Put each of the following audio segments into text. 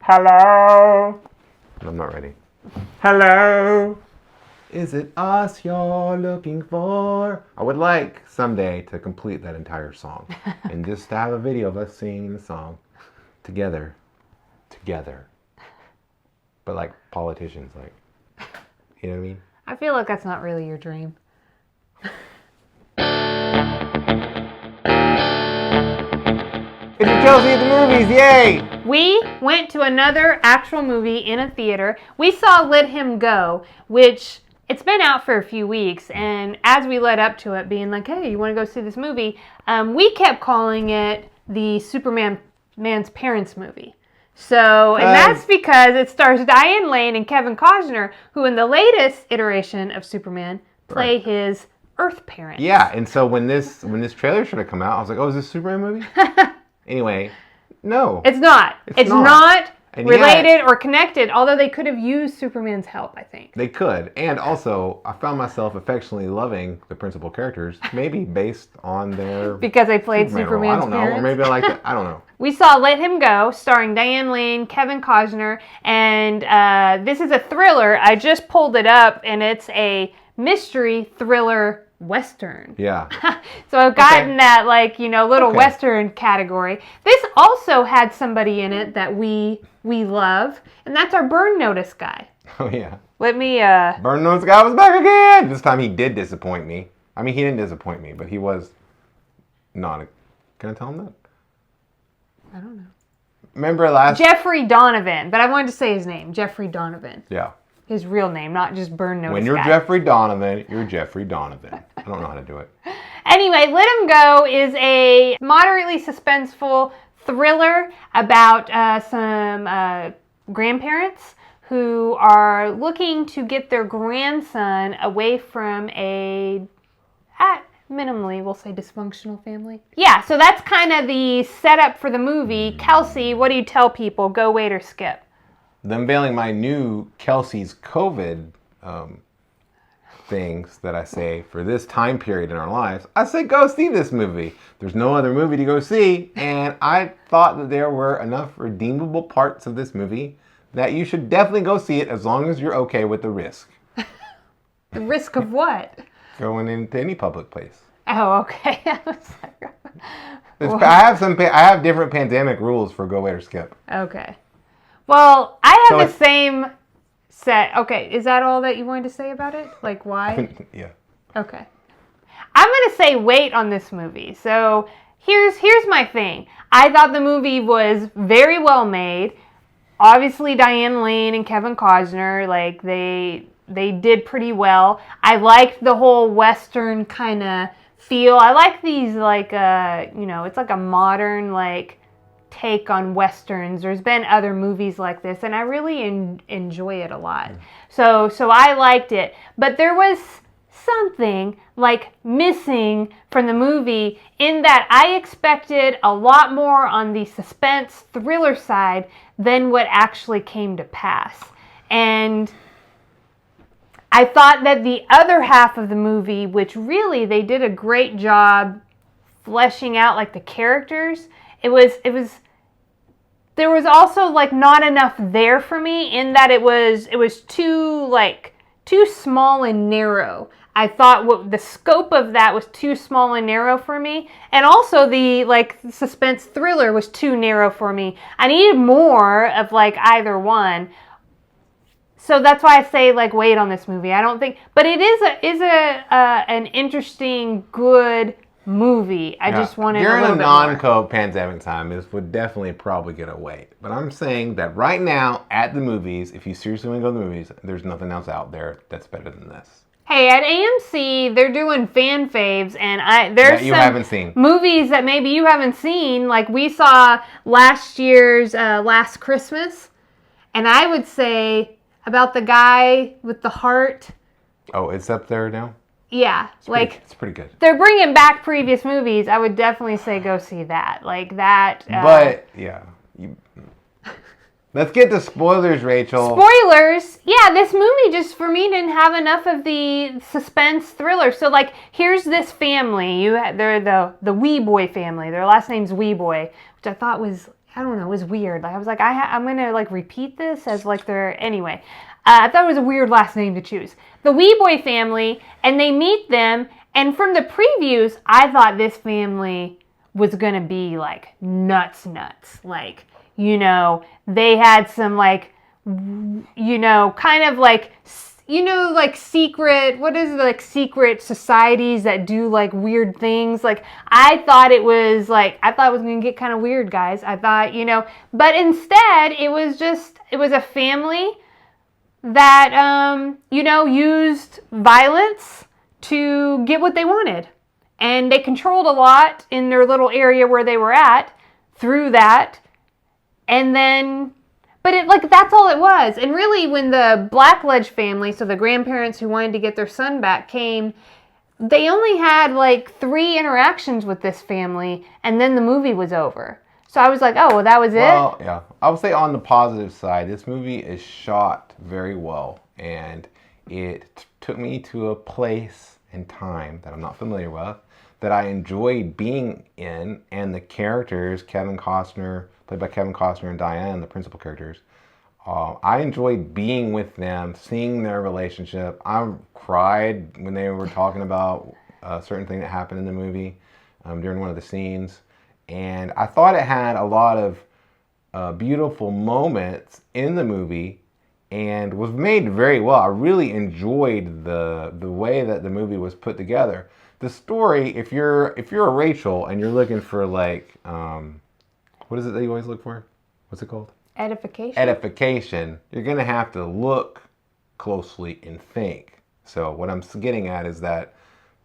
Hello. I'm not ready. Hello. Is it us you're looking for? I would like someday to complete that entire song and just have a video of us singing the song together. But like politicians, like, you know what I mean? I feel like that's not really your dream. It's a Kelsey at the movies, yay! We went to another actual movie in a theater. We saw Let Him Go, which it's been out for a few weeks, and as we led up to it, being like, hey, you want to go see this movie? We kept calling it the Superman's Parents movie. So, and that's because it stars Diane Lane and Kevin Costner, who in the latest iteration of Superman play his Earth parents. Yeah, and so when this trailer should have come out, I was like, oh, is this a Superman movie? Anyway, no. It's not. It's not And related yet, or connected, although they could have used Superman's help, I think. They could. And also, I found myself affectionately loving the principal characters, maybe based on their... Because they played Superman's Superman's role. I don't know. parents. Or maybe I like it. I don't know. We saw Let Him Go, starring Diane Lane, Kevin Costner, and this is a thriller. I just pulled it up, and it's a mystery thriller Western. Yeah. So I've gotten that, like, little Western category. This also had somebody in it that we love, and that's our Burn Notice guy. Oh, yeah. Let me, Burn Notice guy was back again! This time he did disappoint me. I mean, he didn't disappoint me, but he was not... Can I tell him that? I don't know. Remember last... Jeffrey Donovan, but I wanted to say his name, Jeffrey Donovan. Yeah. His real name, not just Burn Notice When you're guy. Jeffrey Donovan, you're Jeffrey Donovan. I don't know how to do it. Anyway, Let Him Go is a moderately suspenseful thriller about some grandparents who are looking to get their grandson away from a, minimally, we'll say dysfunctional family. Yeah, so that's kind of the setup for the movie. Kelsey, what do you tell people? Go, wait, or skip? The unveiling my new Kelsey's COVID things that I say for this time period in our lives, I say go see this movie. There's no other movie to go see, and I thought that there were enough redeemable parts of this movie that you should definitely go see it as long as you're okay with the risk. The risk of what? Going into any public place. Oh, okay. I have different pandemic rules for go, wait, or skip. Okay. Well, I have the same set. Okay, is that all that you wanted to say about it? Like, why? Yeah. Okay. I'm going to say wait on this movie. So, here's my thing. I thought the movie was very well made. Obviously, Diane Lane and Kevin Costner, like, they did pretty well. I liked the whole Western kind of feel. I like these, like, it's like a modern, like, take on Westerns. There's been other movies like this, and I really enjoy it a lot. So I liked it. But there was something, like, missing from the movie in that I expected a lot more on the suspense thriller side than what actually came to pass. And I thought that the other half of the movie, which really they did a great job fleshing out, like, the characters, there was also, like, not enough there for me in that it was too small and narrow. I thought the scope of that was too small and narrow for me. And also the, like, suspense thriller was too narrow for me. I needed more of, like, either one. So that's why I say, like, wait on this movie. I don't think, but it is an interesting, good movie. I just wanted during a little a bit non-COVID pandemic time, this would definitely probably get a wait. But I'm saying that right now at the movies, if you seriously want to go to the movies, there's nothing else out there that's better than this. Hey, at AMC, they're doing fan faves, and there's that you haven't seen movies that maybe you haven't seen. Like, we saw last year's Last Christmas, and I would say about the guy with the heart. Oh, it's up there now? Yeah, it's pretty good. They're bringing back previous movies. I would definitely say go see that. Like that. But yeah, let's get to spoilers, Rachel. Spoilers. Yeah, this movie just for me didn't have enough of the suspense thriller. So, like, here's this family. They're the Wee Boy family. Their last name's Wee Boy, which I thought was I don't know, it was weird. Like I was like, I'm gonna like repeat this as like their anyway. I thought it was a weird last name to choose. The Wee Boy family, and they meet them, and from the previews, I thought this family was gonna be like nuts. Like, you know, they had some like, you know, kind of like, you know, like secret, what is it, like secret societies that do like weird things. Like I thought it was going to get kind of weird, guys. I thought, you know, but instead it was a family that, you know, used violence to get what they wanted. And they controlled a lot in their little area where they were at through that. And then, but it like that's all it was. And really when the Blackledge family, so the grandparents who wanted to get their son back came, they only had like 3 interactions with this family and then the movie was over. So I was like, oh, well, that was it? Well, yeah. I would say on the positive side, this movie is shot very well. And it took me to a place and time that I'm not familiar with, that I enjoyed being in. And the characters, Kevin Costner, played by Kevin Costner, and Diane, the principal characters, I enjoyed being with them, seeing their relationship. I cried when they were talking about a certain thing that happened in the movie during one of the scenes. And I thought it had a lot of beautiful moments in the movie and was made very well. I really enjoyed the way that the movie was put together. The story, if you're a Rachel and you're looking for like, what is it that you always look for? What's it called? Edification. You're going to have to look closely and think. So what I'm getting at is that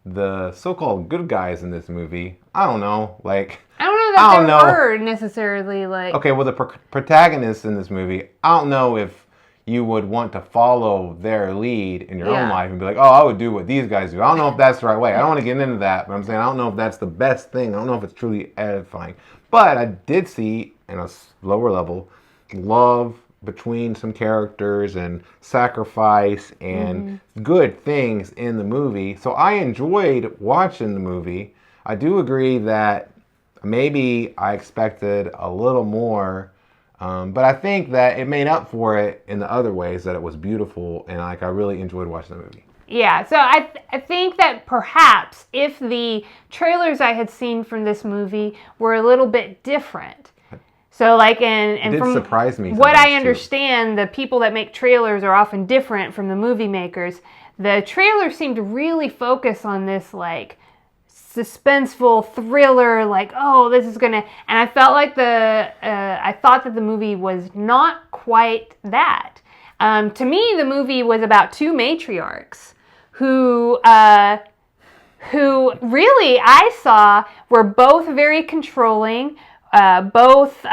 the so-called good guys in this movie, I don't know that they were necessarily like... Okay, well, the protagonists in this movie, I don't know if you would want to follow their lead in your own life and be like, oh, I would do what these guys do. I don't know if that's the right way. I don't want to get into that, but I'm saying I don't know if that's the best thing. I don't know if it's truly edifying. But I did see, in a lower level, love between some characters and sacrifice and good things in the movie. So I enjoyed watching the movie. I do agree that maybe I expected a little more, but I think that it made up for it in the other ways, that it was beautiful and like I really enjoyed watching the movie. Yeah, so I think that perhaps if the trailers I had seen from this movie were a little bit different. So like, and from surprise me what I understand, the people that make trailers are often different from the movie makers. The trailer seemed to really focus on this like suspenseful thriller, like, oh, this is gonna, and I felt like I thought that the movie was not quite that. To me, the movie was about 2 matriarchs who really I saw were both very controlling, both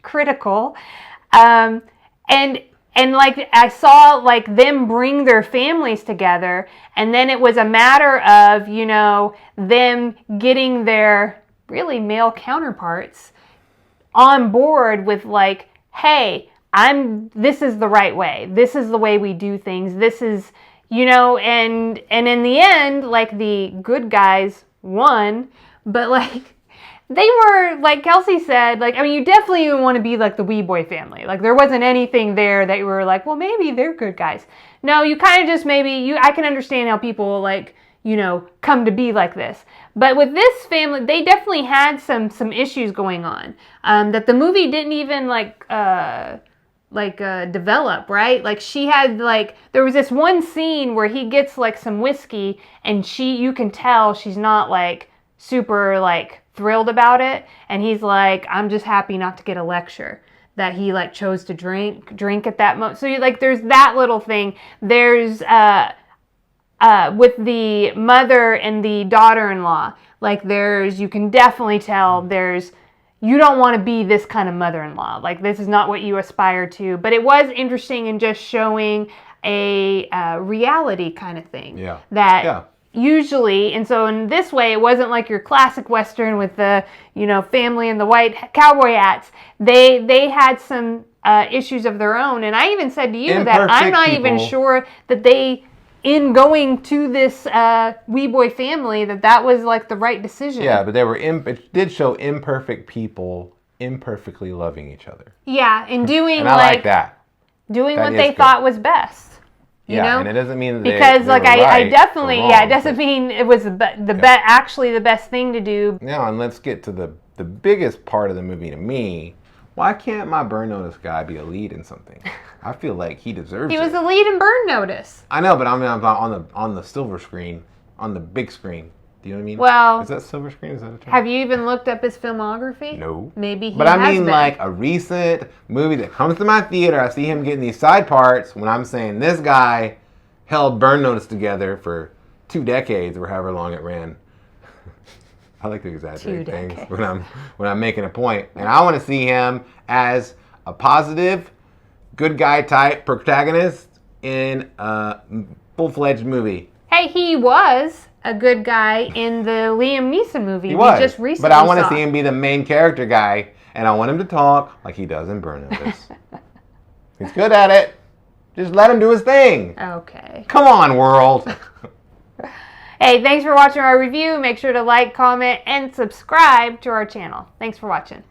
critical, and like I saw like them bring their families together, and then it was a matter of, you know, them getting their really male counterparts on board with like, hey, this is the right way. This is the way we do things. This is, you know, and in the end, like the good guys won, but like they were, like Kelsey said, like, I mean, you definitely want to be like the Wee Boy family. Like there wasn't anything there that you were like, well, maybe they're good guys. No, you kind of just I can understand how people like, you know, come to be like this. But with this family, they definitely had some issues going on that the movie didn't even develop, right? Like she had like, there was this one scene where he gets like some whiskey and you can tell she's not like super like thrilled about it, and he's like, I'm just happy not to get a lecture that he like chose to drink at that moment. So like there's that little thing. There's with the mother and the daughter-in-law, like you can definitely tell you don't want to be this kind of mother-in-law. Like this is not what you aspire to. But it was interesting in just showing a reality kind of thing. Usually, and so in this way, it wasn't like your classic Western with the, you know, family and the white cowboy hats. They had some issues of their own, and I even said to you that I'm not even sure that they, in going to this Wee Boy family, that was like the right decision. Yeah, but it did show imperfect people imperfectly loving each other. Yeah, and doing And I like that. doing That what is they good. thought was best. You know? And it doesn't mean that because they like were I right definitely or yeah, wrong, it doesn't but- mean it was actually the best thing to do. Now, and let's get to the biggest part of the movie to me. Why can't my Burn Notice guy be a lead in something? I feel like he deserves He it. was the lead in Burn Notice. I know, but I'm on the silver screen, on the big screen. Do you know what I mean? Well, is that silver screen? Is that a term? Have you even looked up his filmography? No. Maybe he But I has mean, been. like a recent movie that comes to my theater. I see him getting these side parts. When I'm saying this guy held Burn Notice together for 2 decades or however long it ran. I like to exaggerate 2 things decades. when I'm making a point, and I want to see him as a positive, good guy type protagonist in a full-fledged movie. Hey, he was a good guy in the Liam Neeson movie He was, we just recently but I want to saw. see him be the main character guy, and I want him to talk like he does in Burn Notice. He's good at it. Just let him do his thing. Okay. Come on, world. Hey, thanks for watching our review. Make sure to like, comment, and subscribe to our channel. Thanks for watching.